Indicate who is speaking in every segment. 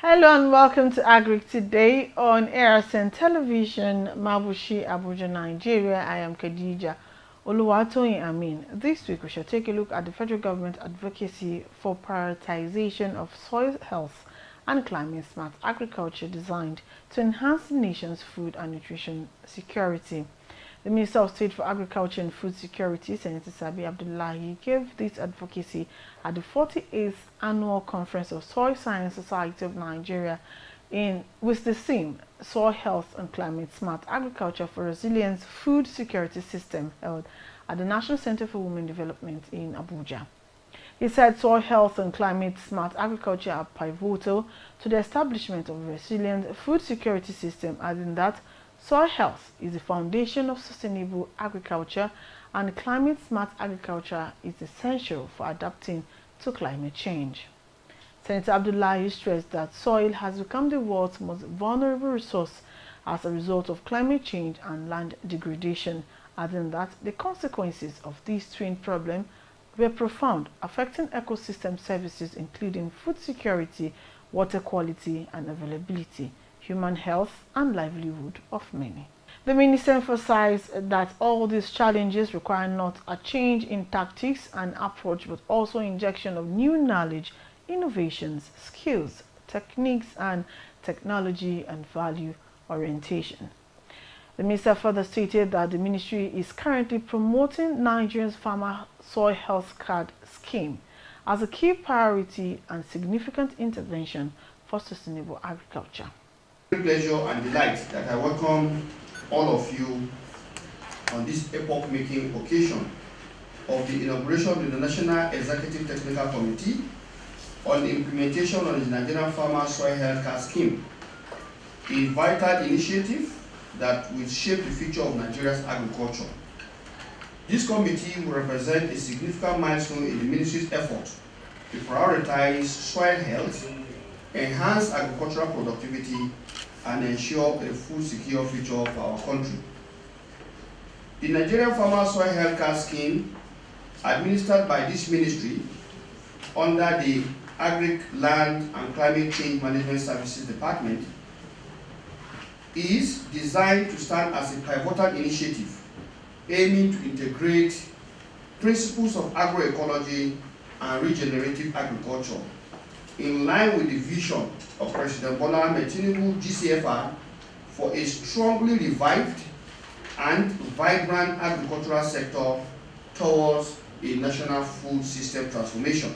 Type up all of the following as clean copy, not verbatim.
Speaker 1: Hello and welcome to Agric. Today on ARSN Television, Mabushi, Abuja, Nigeria. I am Khadija Oluwatoyin Amin. This week we shall take a look at the federal government advocacy for prioritization of soil health and climate smart agriculture designed to enhance the nation's food and nutrition security. The Minister of State for Agriculture and Food Security, Senator Sabi Abdullahi, gave this advocacy at the 48th Annual Conference of Soil Science Society of Nigeria with the theme Soil Health and Climate Smart Agriculture for Resilient Food Security System held at the National Center for Women Development in Abuja. He said soil health and climate smart agriculture are pivotal to the establishment of a resilient food security system, adding that soil health is the foundation of sustainable agriculture and climate smart agriculture is essential for adapting to climate change. Senator Abdullahi stressed that soil has become the world's most vulnerable resource as a result of climate change and land degradation, adding that the consequences of these twin problems were profound, affecting ecosystem services including food security, water quality and availability, human health and livelihood of many. The minister emphasized that all these challenges require not a change in tactics and approach but also injection of new knowledge, innovations, skills, techniques and technology and value orientation. The minister further stated that the ministry is currently promoting Nigeria's farmer soil health card scheme as a key priority and significant intervention for sustainable agriculture.
Speaker 2: Pleasure and delight that I welcome all of you on this epoch-making occasion of the inauguration of the National Executive Technical Committee on the implementation of the Nigerian Farmer Soil Health Card Scheme, a vital initiative that will shape the future of Nigeria's agriculture. This committee will represent a significant milestone in the ministry's effort to prioritize soil health, enhance agricultural productivity, and ensure a food secure future for our country. The Nigerian Farmer Soil Health Card Scheme, administered by this ministry under the Agric Land and Climate Change Management Services Department, is designed to stand as a pivotal initiative aiming to integrate principles of agroecology and regenerative agriculture in line with the vision of President Bola Ahmed Tinubu GCFR for a strongly revived and vibrant agricultural sector towards a national food system transformation.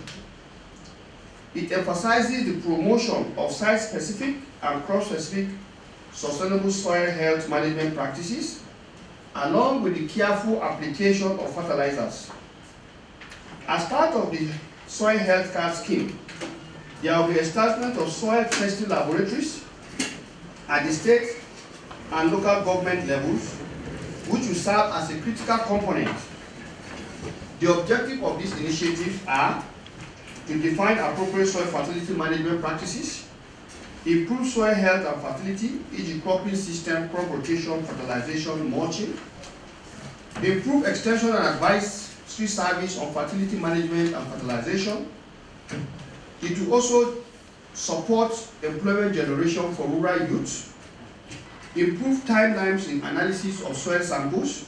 Speaker 2: It emphasizes the promotion of site-specific and crop-specific sustainable soil health management practices, along with the careful application of fertilizers. As part of the Soil Health Card Scheme, there will be establishment of soil testing laboratories at the state and local government levels, which will serve as a critical component. The objective of this initiative are to define appropriate soil fertility management practices, improve soil health and fertility, e.g. cropping system, crop rotation, fertilization, mulching, improve extension and advisory service on fertility management and fertilization. It will also support employment generation for rural youth, improve timelines in analysis of soil samples,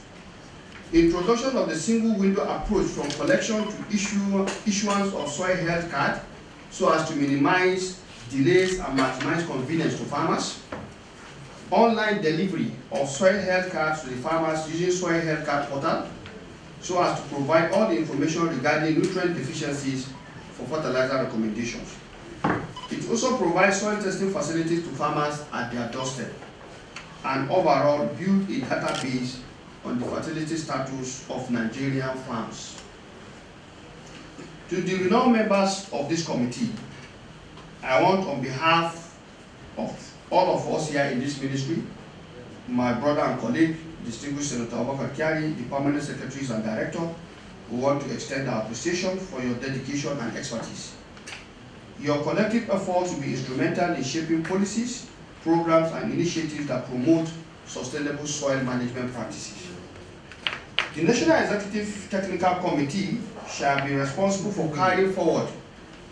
Speaker 2: introduction of the single window approach from collection to issuance of soil health card so as to minimize delays and maximize convenience to farmers, online delivery of soil health cards to the farmers using soil health card portal so as to provide all the information regarding nutrient deficiencies for fertilizer recommendations. It also provides soil testing facilities to farmers at their doorstep and overall build a database on the fertility status of Nigerian farms. To the renowned members of this committee, I want, on behalf of all of us here in this ministry, my brother and colleague, distinguished Senator Advert, the permanent secretaries and director, we want to extend our appreciation for your dedication and expertise. Your collective efforts will be instrumental in shaping policies, programs, and initiatives that promote sustainable soil management practices. The National Executive Technical Committee shall be responsible for carrying forward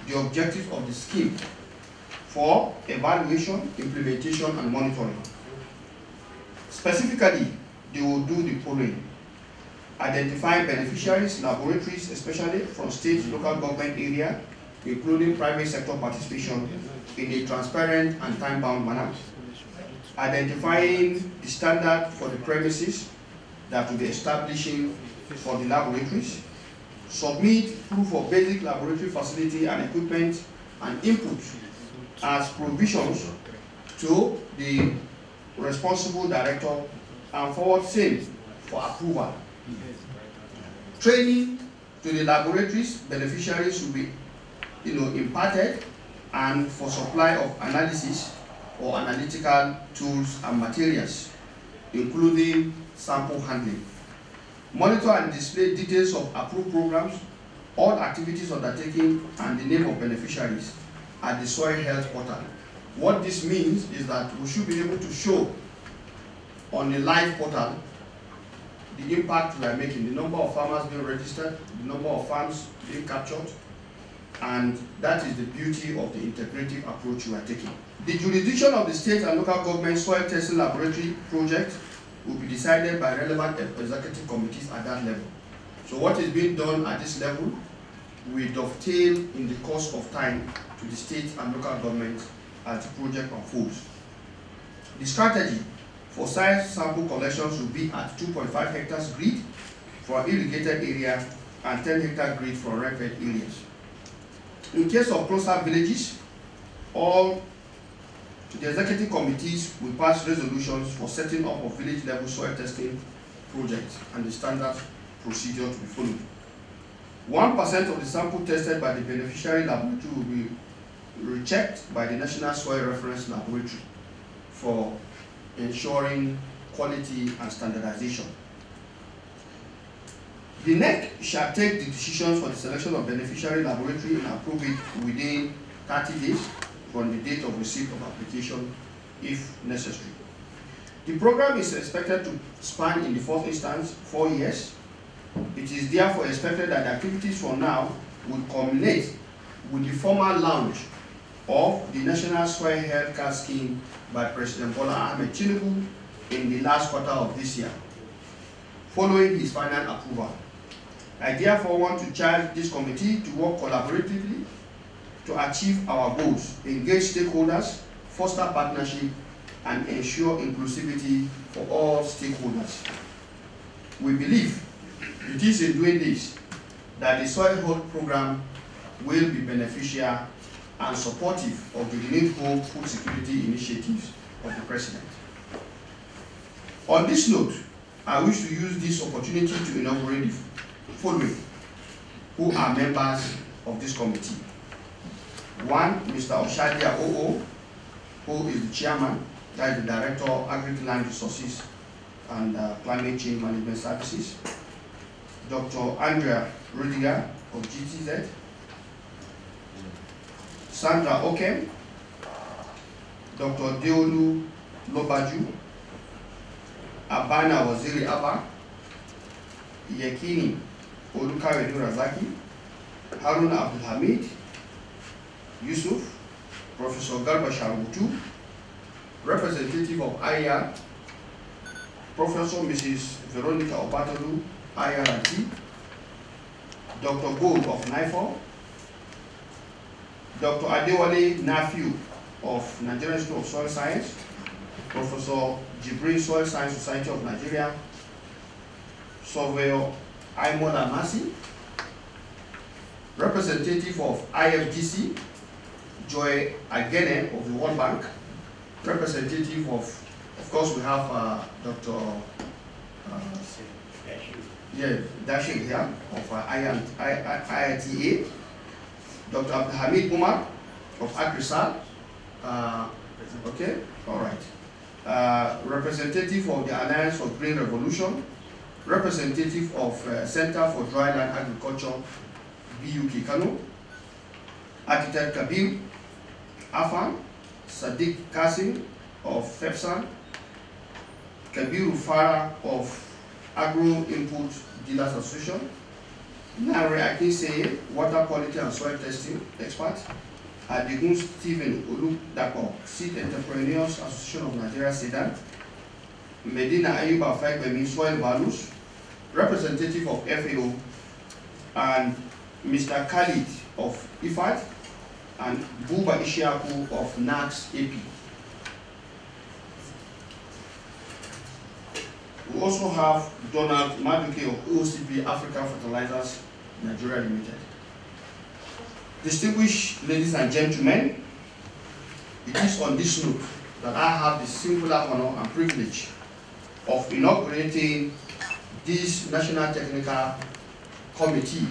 Speaker 2: the objectives of the scheme for evaluation, implementation, and monitoring. Specifically, they will do the following: identify beneficiaries, laboratories, especially from state, local government area, including private sector participation in a transparent and time-bound manner. Identifying the standard for the premises that will be establishing for the laboratories. Submit proof of basic laboratory facility and equipment and input as provisions to the responsible director and forward same for approval. Training to the laboratories beneficiaries will be imparted, and for supply of analysis or analytical tools and materials, including sample handling. Monitor and display details of approved programs, all activities undertaken, and the name of beneficiaries at the soil health portal. What this means is that we should be able to show on the live portal the impact we are making, the number of farmers being registered, the number of farms being captured, and that is the beauty of the integrative approach we are taking. The jurisdiction of the state and local government soil testing laboratory project will be decided by relevant executive committees at that level. So what is being done at this level will dovetail in the course of time to the state and local government as the project unfolds. The strategy for soil sample collections will be at 2.5 hectares grid for irrigated area and 10 hectare grid for rainfed areas. In case of closer villages, all the executive committees will pass resolutions for setting up of village level soil testing projects and the standard procedure to be followed. 1% of the sample tested by the beneficiary laboratory will be rechecked by the National Soil Reference Laboratory for ensuring quality and standardization. The NEC shall take the decisions for the selection of beneficiary laboratory and approve it within 30 days from the date of receipt of application, if necessary. The program is expected to span in the first instance 4 years. It is therefore expected that activities from now will culminate with the formal launch of the National Soil Health Care Scheme by President Bola Ahmed Tinubu in the last quarter of this year, following his final approval. I therefore want to charge this committee to work collaboratively to achieve our goals, engage stakeholders, foster partnership, and ensure inclusivity for all stakeholders. We believe it is in doing this that the Soil Health Program will be beneficial and supportive of the renewed hope food security initiatives of the President. On this note, I wish to use this opportunity to inaugurate the following, who are members of this committee. 1, Mr. Oshadia Oo, who is the chairman, that is the Director of Agric Land Resources and Climate Change Management Services. Dr. Andrea Rudiger of GTZ. Sandra Okem, Dr. Deolu Lobaju, Abana Waziri Abba, Yekini Olukawedu Razaki, Haruna Abdulhamid, Yusuf, Professor Garba Sharutu, representative of IR, Professor Mrs. Veronica Obatolu, IRT, Dr. Gold of NIFO, Dr. Adewale Nafiu of Nigerian Institute of Soil Science, Professor Jibril Soil Science Society of Nigeria, Surveyor Aimola Masi, representative of IFGC, Joy Agene of the World Bank, representative of course, we have Dr. Dashing here of IITA, Dr. Abdulhamid Umar of Agric, okay, all right. Representative of the Alliance for Green Revolution, representative of Center for Dryland Agriculture, BUK Kano, Architect Kabir Afan, Sadiq Kasim of FEPSA, Kabiru Farah of Agro Input Dealers Association, Nare Akinseye, Water Quality and Soil Testing Expert, Adigun Stephen Oludapo, Seed Entrepreneurs Association of Nigeria, SEDAN, Medina Ayuba Fagbemi, Soil Values, representative of FAO, and Mr. Khalid of IFAD, and Buba Ishiaku of NAX AP. We also have Donald Maduke of OCP Africa Fertilizers, Nigeria Limited. Distinguished ladies and gentlemen, it is on this note that I have the singular honor and privilege of inaugurating this National Technical Committee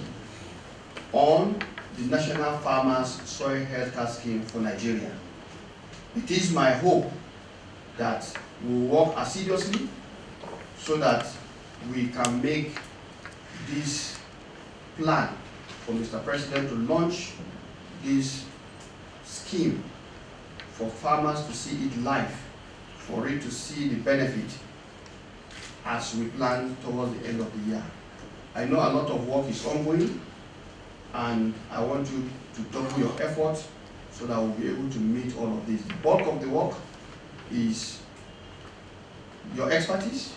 Speaker 2: on the National Farmers Soil Health Care Scheme for Nigeria. It is my hope that we will work assiduously so that we can make this plan for Mr. President to launch this scheme for farmers to see it live, for it to see the benefit as we plan towards the end of the year. I know a lot of work is ongoing, and I want you to double your effort so that we'll be able to meet all of this. The bulk of the work is your expertise,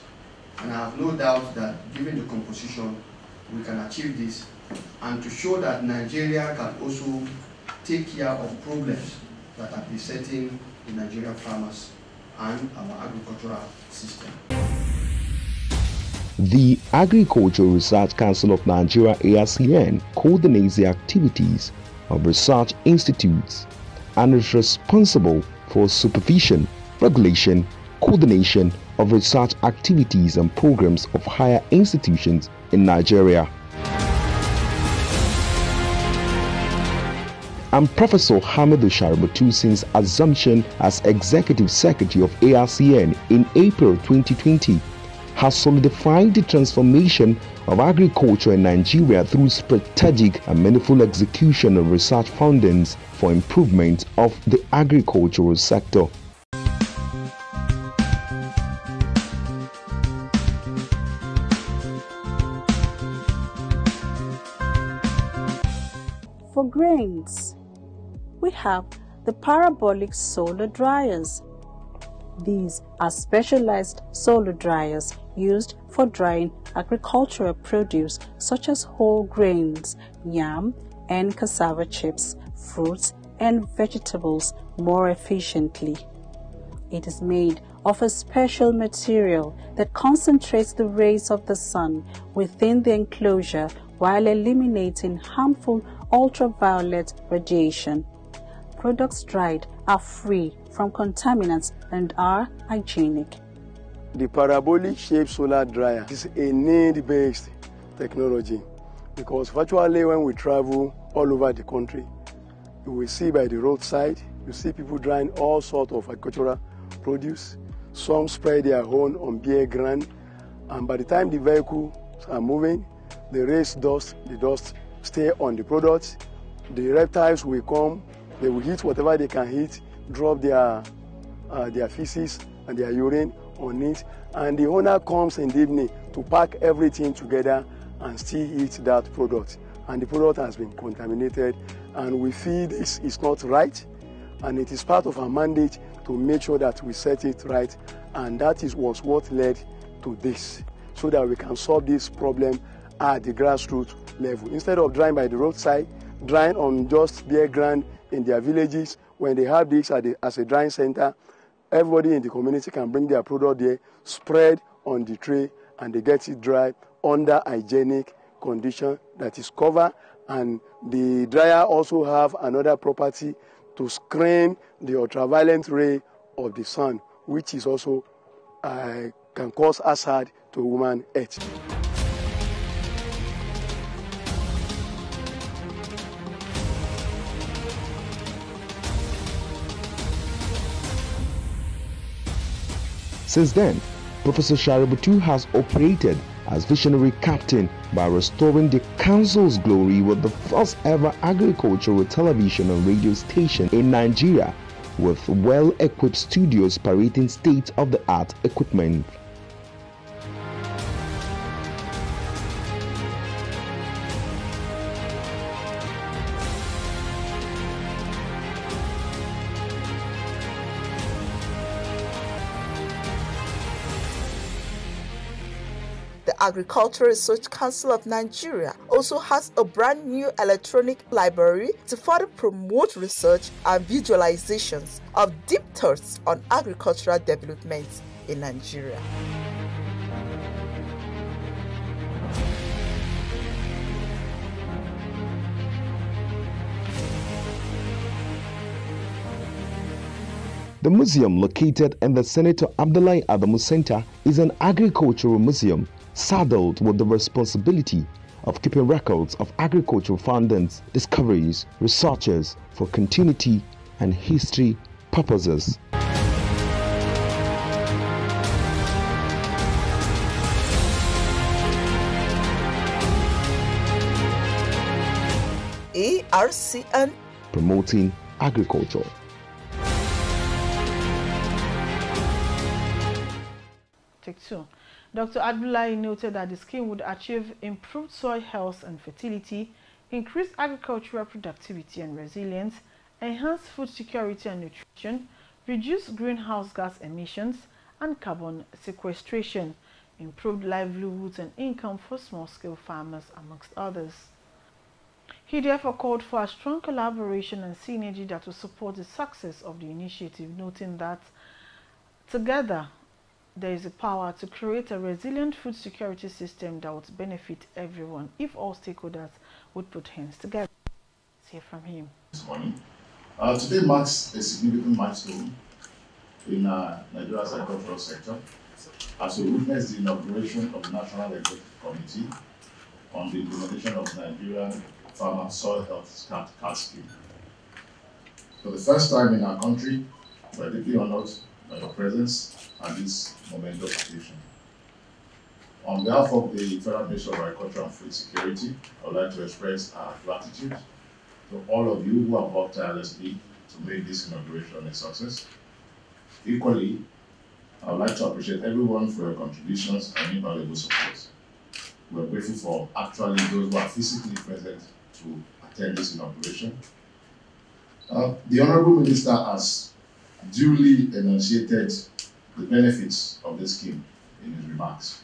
Speaker 2: and I have no doubt that given the composition, we can achieve this, and to show that Nigeria can also take care of problems that are besetting the Nigerian farmers and our agricultural system.
Speaker 3: The Agricultural Research Council of Nigeria (ARCN) coordinates the activities of research institutes and is responsible for supervision, regulation, coordination of research activities and programs of higher institutions in Nigeria. And Professor Hamidu Shaributu, assumption as Executive Secretary of ARCN in April 2020, has solidified the transformation of agriculture in Nigeria through strategic and meaningful execution of research findings for improvement of the agricultural sector.
Speaker 4: For grains, we have the parabolic solar dryers. These are specialized solar dryers used for drying agricultural produce such as whole grains, yam and cassava chips, fruits and vegetables more efficiently. It is made of a special material that concentrates the rays of the sun within the enclosure while eliminating harmful ultraviolet radiation. Products dried are free from contaminants and are hygienic.
Speaker 5: The parabolic shaped solar dryer is a need-based technology because virtually when we travel all over the country, you will see by the roadside, you see people drying all sorts of agricultural produce. Some spread their own on bare ground, and by the time the vehicles are moving, the raised dust, the dust stay on the products. The reptiles will come, they will eat whatever they can eat, drop their feces and their urine on it, and the owner comes in the evening to pack everything together and still eat that product. And the product has been contaminated, and we feel this is not right, and it is part of our mandate to make sure that we set it right, and that was what led to this, so that we can solve this problem at the grassroots level. Instead of drying by the roadside, drying on just bare ground in their villages, when they have this as a drying center, everybody in the community can bring their product there, spread on the tray, and they get it dry under hygienic condition that is covered. And the dryer also have another property to screen the ultraviolet ray of the sun, which is also can cause hazard to human health.
Speaker 3: Since then, Professor Shaributu has operated as visionary captain by restoring the council's glory with the first ever agricultural television and radio station in Nigeria, with well-equipped studios parading state-of-the-art equipment.
Speaker 6: Agricultural Research Council of Nigeria also has a brand new electronic library to further promote research and visualizations of deep thoughts on agricultural development in Nigeria.
Speaker 3: The museum, located in the Senator Abdullahi Adamu Center, is an agricultural museum saddled with the responsibility of keeping records of agricultural findings, discoveries, researches for continuity and history purposes.
Speaker 6: ARCN
Speaker 3: Promoting agriculture.
Speaker 1: Take 2. Dr. Abdullahi noted that the scheme would achieve improved soil health and fertility, increase agricultural productivity and resilience, enhance food security and nutrition, reduce greenhouse gas emissions and carbon sequestration, improved livelihoods and income for small-scale farmers, amongst others. He therefore called for a strong collaboration and synergy that will support the success of the initiative, noting that together there is a power to create a resilient food security system that would benefit everyone if all stakeholders would put hands together. Let's hear from him.
Speaker 7: This morning. Today marks a significant milestone in Nigeria's agricultural sector as we witness the inauguration of the National Executive Committee on the implementation of Nigerian Farmer Soil Health Card Scheme. For the first time in our country, we are deeply honored by your presence at this momentous occasion. On behalf of the Federal Ministry of Agriculture and Food Security, I would like to express our gratitude to all of you who have worked tirelessly to make this inauguration a success. Equally, I would like to appreciate everyone for your contributions and invaluable support. We are grateful for actually those who are physically present to attend this inauguration. The Honorable Minister has duly enunciated the benefits of this scheme in his remarks,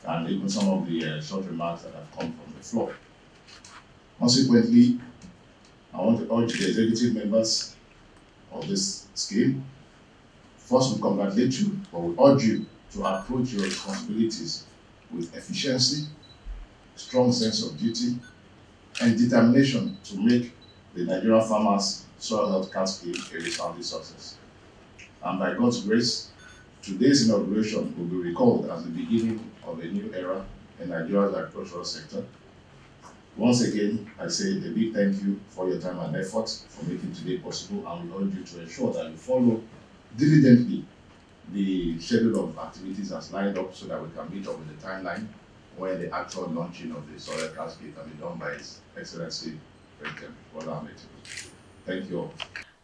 Speaker 7: and even some of the short remarks that have come from the floor. Consequently, I want to urge the executive members of this scheme. First, we congratulate you, but we urge you to approach your responsibilities with efficiency, strong sense of duty, and determination to make the Nigerian Farmers Soil Health Card Scheme a resounding success. And by God's grace, today's inauguration will be recalled as the beginning of a new era in Nigeria's agricultural sector. Once again, I say a big thank you for your time and effort for making today possible, and we urge you to ensure that you follow diligently the schedule of activities as lined up so that we can meet up with the timeline when the actual launching of the soil health scheme can be done by His Excellency President Bola Ahmed Tinubu. Thank you all.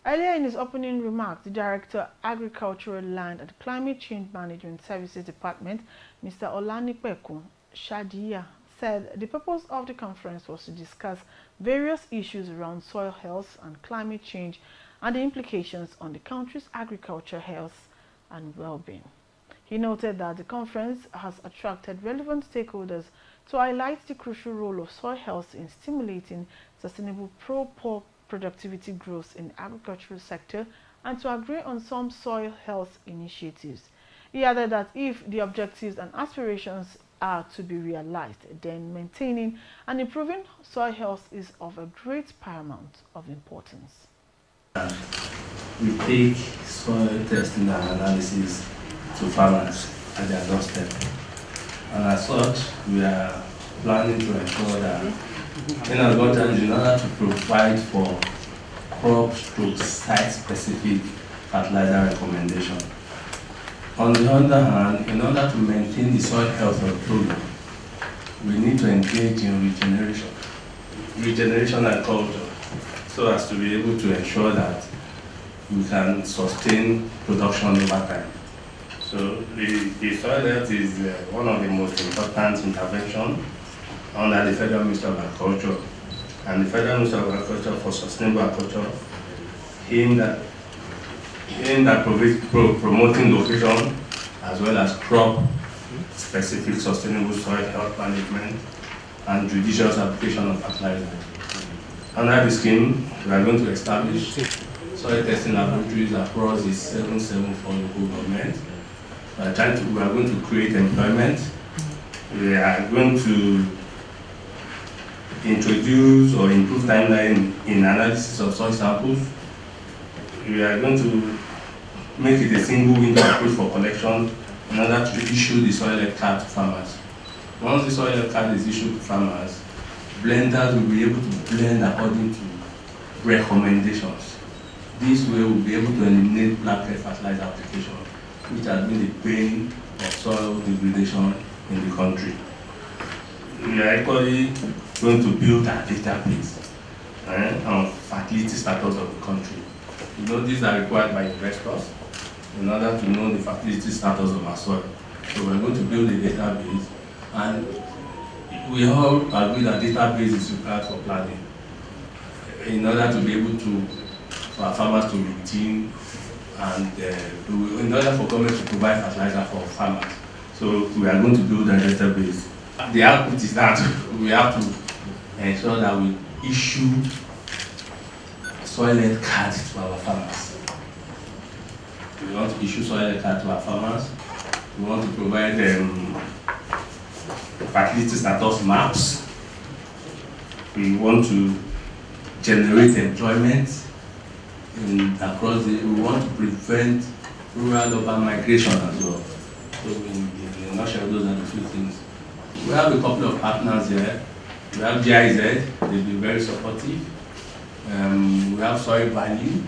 Speaker 1: Earlier in his opening remarks, the Director, Agricultural Land and Climate Change Management Services Department, Mr. Olanipeku Shadiya, said the purpose of the conference was to discuss various issues around soil health and climate change and the implications on the country's agriculture health and well-being. He noted that the conference has attracted relevant stakeholders to highlight the crucial role of soil health in stimulating sustainable pro-poor productivity growth in the agricultural sector and to agree on some soil health initiatives. He added that if the objectives and aspirations are to be realized, then maintaining and improving soil health is of a great paramount of importance.
Speaker 8: We take soil testing and analysis to farmers at their doorstep. And as such, we are planning to ensure that in order to provide for crop/site-specific fertilizer recommendation. On the other hand, in order to maintain the soil health of the program, we need to engage in regeneration agriculture, so as to be able to ensure that we can sustain production over time. So the soil health is one of the most important interventions under the Federal Ministry of Agriculture. And the Federal Ministry of Agriculture for Sustainable Agriculture aimed at promoting location as well as crop specific sustainable soil health management, and judicious application of fertilizer. Under the scheme, we are going to establish soil testing laboratories across the 774 local governments. We are going to create employment. We are going to introduce or improve timeline in analysis of soil samples. We are going to make it a single window approach for collection in order to issue the soil health card to farmers. Once the soil health card is issued to farmers, blenders will be able to blend according to recommendations. This way we'll be able to eliminate black fertilizer application, which has been the pain of soil degradation in the country. We are equally going to build a database on fertility status of the country. You know, these are required by investors in order to know the fertility status of our soil. So we're going to build a database, and we all agree that database is required for planning in order to be able to, for our farmers to redeem and in order for government to provide fertilizer for farmers. So we are going to build a database. The output is that we have to ensure that we issue soil health cards to our farmers. We want to issue soil health cards to our farmers. We want to provide fertility status maps. We want to generate employment across the. We want to prevent rural-urban migration as well. So in a nutshell, those are the two things. We have a couple of partners here. We have GIZ, they've been very supportive. We have Soil Value.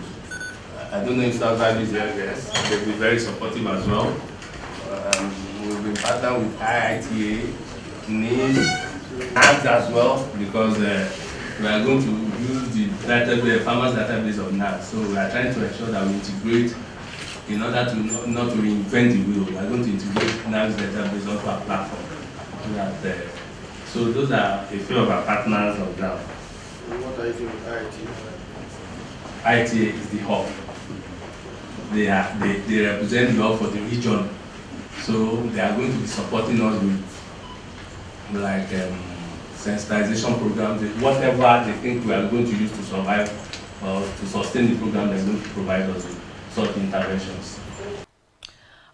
Speaker 8: I don't know if Soil Value is here, yes. They've been very supportive as well. We've been partnered with IITA, NIS, NAS as well, because we are going to use the database, farmers database of NAS. So we are trying to ensure that we integrate, in order to not to reinvent the wheel. We are going to integrate NAS database onto our platform. So those are a few of our partners on ground.
Speaker 2: What are you doing with IITA?
Speaker 8: IITA is the hub. They represent the hub for the region. So they are going to be supporting us with like sensitization programs, whatever they think we are going to use to survive or to sustain the program. They're going to provide us with such interventions.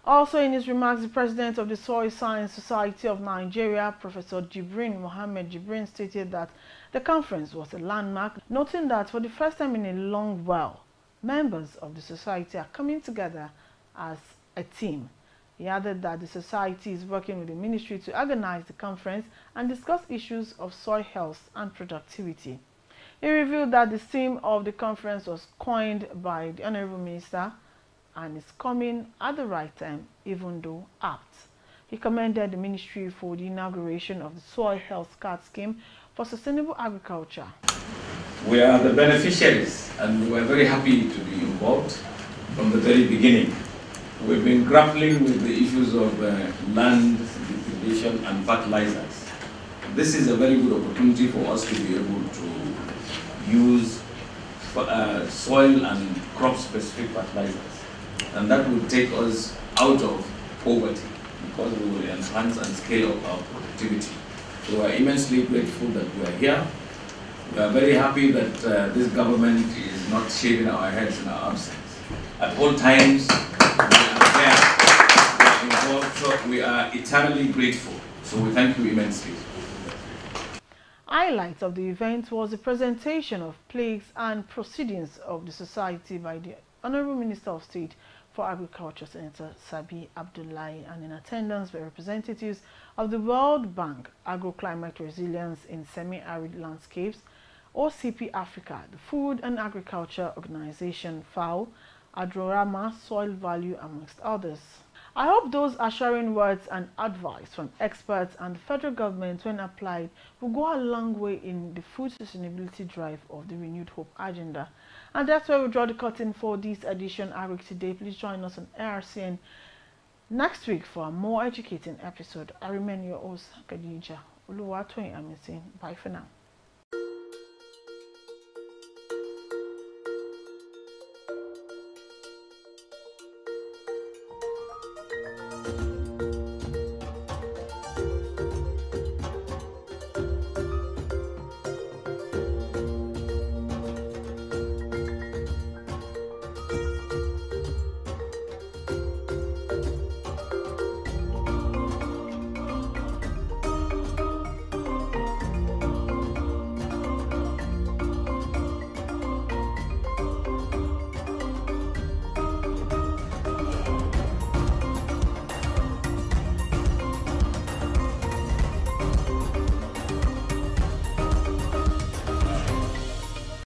Speaker 1: Also in his remarks, the president of the Soil Science Society of Nigeria, Professor Mohammed Jibrin, stated that the conference was a landmark, noting that for the first time in a long while, members of the society are coming together as a team. He added that the society is working with the ministry to organize the conference and discuss issues of soil health and productivity. He revealed that the theme of the conference was coined by the Honorable Minister and is coming at the right time, even though apt. He commended the ministry for the inauguration of the Soil Health Card Scheme for Sustainable Agriculture.
Speaker 9: We are the beneficiaries and we are very happy to be involved from the very beginning. We've been grappling with the issues of land degradation and fertilizers. This is a very good opportunity for us to be able to use soil and crop-specific fertilizers. And that will take us out of poverty because we will enhance and scale up our productivity. So we are immensely grateful that we are here. We are very happy that this government is not shaving our heads in our absence. At all times, we are there, we are involved, so we are eternally grateful. So we thank you immensely.
Speaker 1: Highlight of the event was the presentation of plagues and proceedings of the society by the Honorable Minister of State for Agriculture, Senator Sabi Abdullahi, and in attendance were representatives of the World Bank, Agroclimate Resilience in Semi-Arid Landscapes, OCP Africa, the Food and Agriculture Organization, FAO, Adrorama, Soil Value, amongst others. I hope those assuring words and advice from experts and the federal government, when applied, will go a long way in the food sustainability drive of the Renewed Hope agenda. And that's where we draw the curtain for this edition of Agric Today. Please join us on ARCN next week for a more educating episode. I remain your host, Khadija Oluwatoyin Amisin. Bye for now.